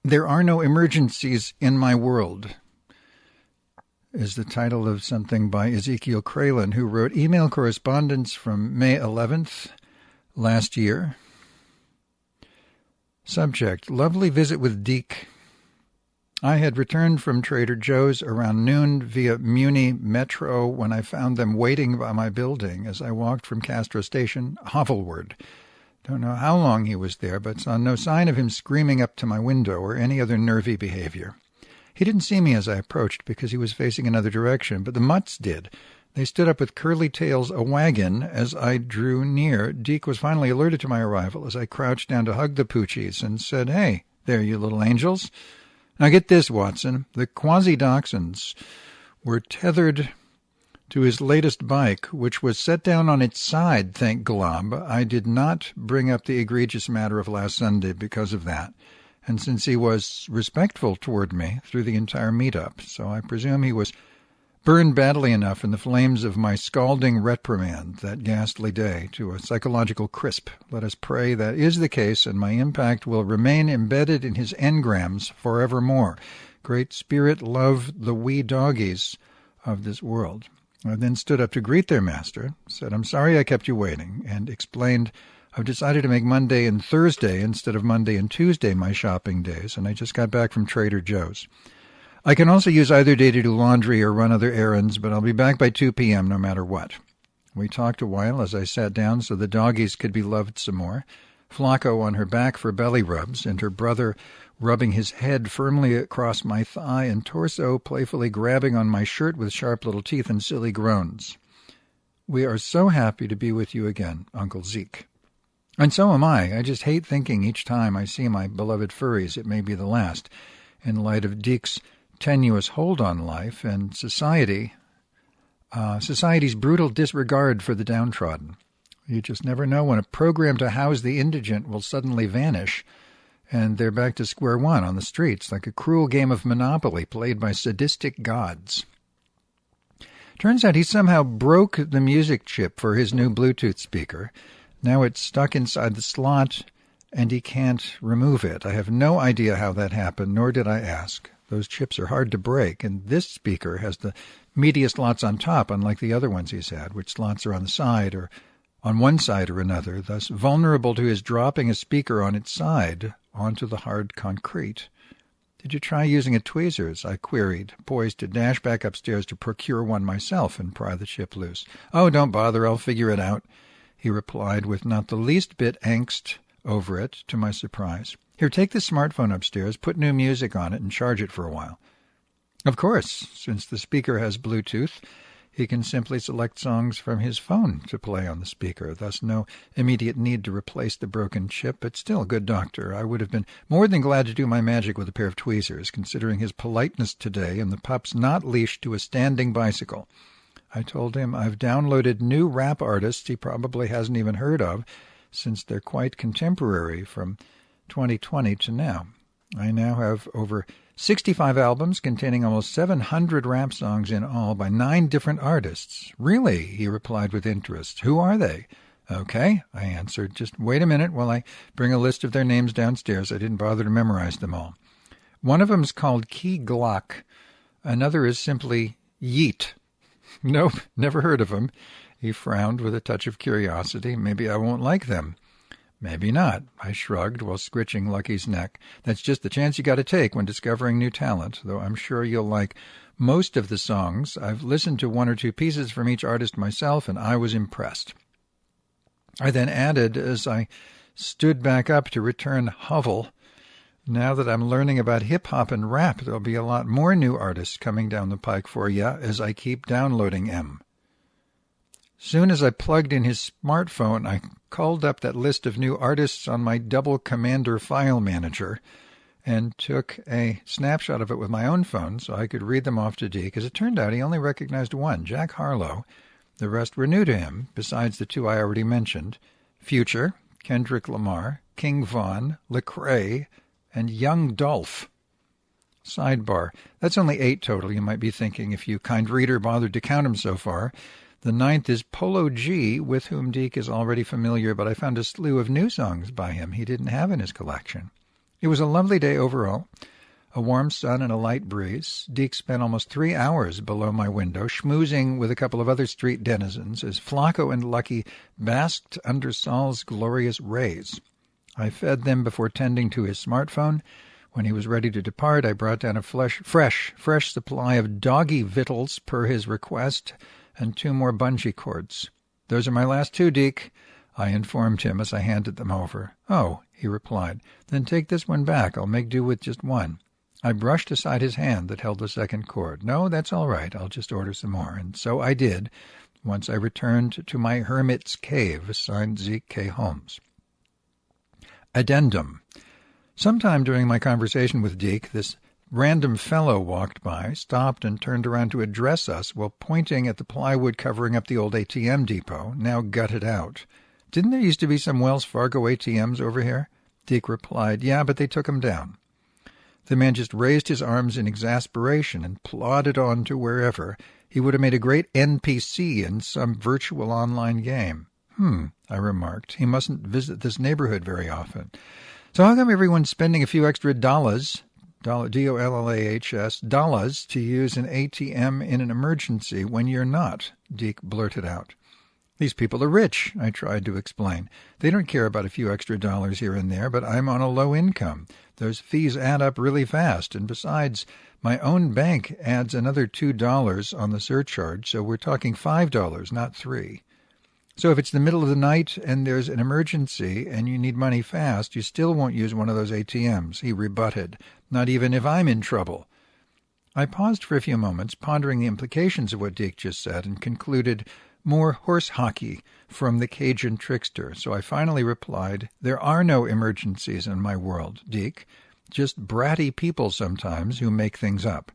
There Are No Emergencies in My World is the title of something by Ezekiel Kralin, who wrote email correspondence from May 11th last year. Subject, lovely visit with Deke. I had returned from Trader Joe's around noon via Muni Metro when I found them waiting by my building as I walked from Castro Station hovelward. Don't know how long he was there, but saw no sign of him screaming up to my window or any other nervy behavior. He didn't see me as I approached because he was facing another direction, but the mutts did. They stood up with curly tails a wagon as I drew near. Deke was finally alerted to my arrival as I crouched down to hug the poochies and said, "Hey, there, you little angels." Now get this, Watson. The quasi-dachshunds were tethered to his latest bike, which was set down on its side, thank Glob. I did not bring up the egregious matter of last Sunday because of that, and since he was respectful toward me through the entire meetup, so I presume he was burned badly enough in the flames of my scalding reprimand that ghastly day to a psychological crisp. Let us pray that is the case, and my impact will remain embedded in his engrams forevermore. Great Spirit, love the wee doggies of this world. I then stood up to greet their master, said, "I'm sorry I kept you waiting," and explained I've decided to make Monday and Thursday instead of Monday and Tuesday my shopping days, and I just got back from Trader Joe's. I can also use either day to do laundry or run other errands, but I'll be back by 2 p.m. no matter what. We talked a while as I sat down so the doggies could be loved some more. Flacco on her back for belly rubs, and her brother rubbing his head firmly across my thigh and torso, playfully grabbing on my shirt with sharp little teeth and silly groans. We are so happy to be with you again, Uncle Zeke. And so am I. I just hate thinking each time I see my beloved furries it may be the last, in light of Deke's tenuous hold on life and society's brutal disregard for the downtrodden. You just never know when a program to house the indigent will suddenly vanish, and they're back to square one on the streets, like a cruel game of Monopoly played by sadistic gods. Turns out he somehow broke the music chip for his new Bluetooth speaker. Now it's stuck inside the slot, and he can't remove it. I have no idea how that happened, nor did I ask. Those chips are hard to break, and this speaker has the media slots on top, unlike the other ones he's had, which slots are on the side or on one side or another, thus vulnerable to his dropping a speaker on its side onto the hard concrete. "Did you try using a tweezers?" I queried, poised to dash back upstairs to procure one myself and pry the chip loose. "Oh, don't bother, I'll figure it out," he replied with not the least bit angst over it, to my surprise. "Here, take the smartphone upstairs, put new music on it, and charge it for a while." Of course, since the speaker has Bluetooth, he can simply select songs from his phone to play on the speaker, thus no immediate need to replace the broken chip, but still, good doctor, I would have been more than glad to do my magic with a pair of tweezers, considering his politeness today and the pup's not leashed to a standing bicycle. I told him I've downloaded new rap artists he probably hasn't even heard of, since they're quite contemporary from 2020 to now. I now have over 65 albums containing almost 700 rap songs in all by 9 different artists. "Really?" he replied with interest. "Who are they?" "Okay," I answered. "Just wait a minute while I bring a list of their names downstairs. I didn't bother to memorize them all. One of them's called Key Glock. Another is simply Yeet." "Nope, never heard of them." He frowned with a touch of curiosity. "Maybe I won't like them." "Maybe not," I shrugged while scritching Lucky's neck. "That's just the chance you got to take when discovering new talent, though I'm sure you'll like most of the songs. I've listened to 1 or 2 pieces from each artist myself, and I was impressed." I then added, as I stood back up to return hovel, "Now that I'm learning about hip-hop and rap, there'll be a lot more new artists coming down the pike for ya as I keep downloading 'em." Soon as I plugged in his smartphone, I called up that list of new artists on my double commander file manager and took a snapshot of it with my own phone so I could read them off to Deke. As it turned out, he only recognized one, Jack Harlow. The rest were new to him, besides the 2 I already mentioned: Future, Kendrick Lamar, King Von, Lecrae, and Young Dolph. Sidebar: that's only 8 total, you might be thinking, if you kind reader bothered to count them so far. The 9th is Polo G, with whom Deke is already familiar, but I found a slew of new songs by him he didn't have in his collection. It was a lovely day overall. A warm sun and a light breeze. Deke spent almost 3 hours below my window, schmoozing with a couple of other street denizens as Flacco and Lucky basked under Sol's glorious rays. I fed them before tending to his smartphone. When he was ready to depart, I brought down a fresh supply of doggy victuals per his request and 2 more bungee cords. "Those are my last 2, Deke," I informed him as I handed them over. "Oh," he replied, "then take this one back. I'll make do with just one." I brushed aside his hand that held the second cord. "No, that's all right. I'll just order some more." And so I did, once I returned to my hermit's cave, signed Zeke K. Holmes. Addendum. Sometime during my conversation with Deke, this random fellow walked by, stopped, and turned around to address us while pointing at the plywood covering up the old ATM depot, now gutted out. "Didn't there used to be some Wells Fargo ATMs over here?" Deke replied, "Yeah, but they took 'em down." The man just raised his arms in exasperation and plodded on to wherever. He would have made a great NPC in some virtual online game. I remarked. He mustn't visit this neighborhood very often. "So how come everyone's spending a few extra dollars, D-O-L-L-A-H-S, dollars, to use an ATM in an emergency when you're not?" Deke blurted out. "These people are rich," I tried to explain. "They don't care about a few extra dollars here and there, but I'm on a low income. Those fees add up really fast, and besides, my own bank adds another $2 on the surcharge, so we're talking $5, not $3. So if it's the middle of the night and there's an emergency and you need money fast, you still won't use one of those ATMs," he rebutted. "Not even if I'm in trouble." I paused for a few moments, pondering the implications of what Deke just said, and concluded, more horse hockey from the Cajun trickster. So I finally replied, "There are no emergencies in my world, Deke. Just bratty people sometimes who make things up."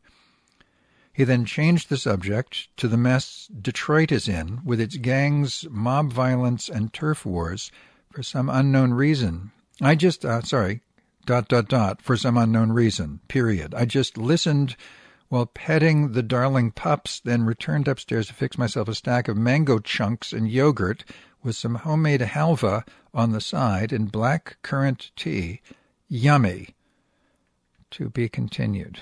He then changed the subject to the mess Detroit is in, with its gangs, mob violence, and turf wars, for some unknown reason. For some unknown reason, period. I just listened while petting the darling pups, then returned upstairs to fix myself a stack of mango chunks and yogurt with some homemade halva on the side and black currant tea. Yummy. To be continued.